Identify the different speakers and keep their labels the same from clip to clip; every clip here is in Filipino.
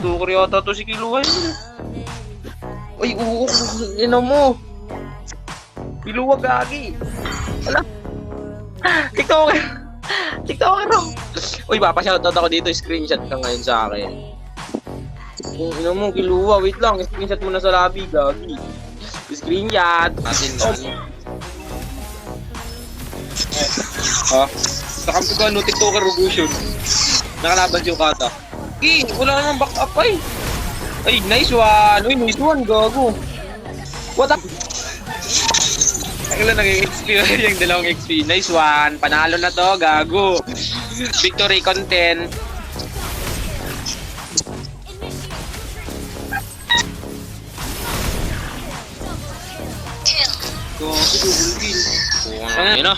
Speaker 1: TikToker yata to si Kiluhay. Uy, uuk, ino mo. Kiluwag gagi. Wala. TikToker. TikToker no. Uy, papashoutout ako dito. Screenshot ka ngayon sa akin. Ino mo, Kiluwa. Wait lang. Screenshot mo na sa lobby, gagi. Screenshot. Natin na. Ha? Nakampi ko ano, TikToker Robution. Nakalaban si Okata. Wala namang backup ay. Ay, nice one. Uy, nice one, gago. What up? Ay, lang nag-XP yung dalawang XP. Nice one. Panalo na to, gago. Victory content. Double kill. Yun na.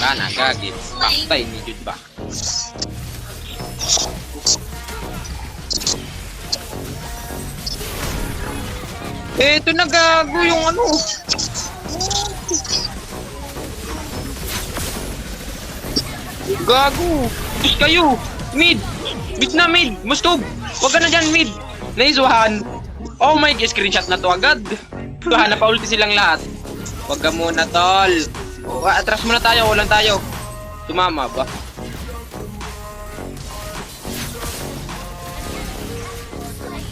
Speaker 1: Wala na, gagit. Paktay ni Jude ba? Ito na gago yung ano. Gago. Diyos kayo. Mid. Mid na mid. Mustog. Huwag ka na dyan mid. Nice one. Oh my God. Screenshot na to agad. Hanap pa ulti silang lahat. Huwag ka muna tol. Atras muna tayo. Walang tayo. Tumama ba?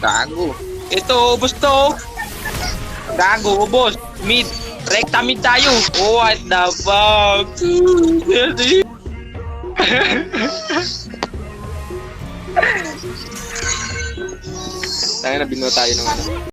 Speaker 1: Gago. Ito. Ubus to. Gago. Ubus. Mid. Rekta mid tayo. Oh, what the fuck? Tayo na binuha tayo ng ano.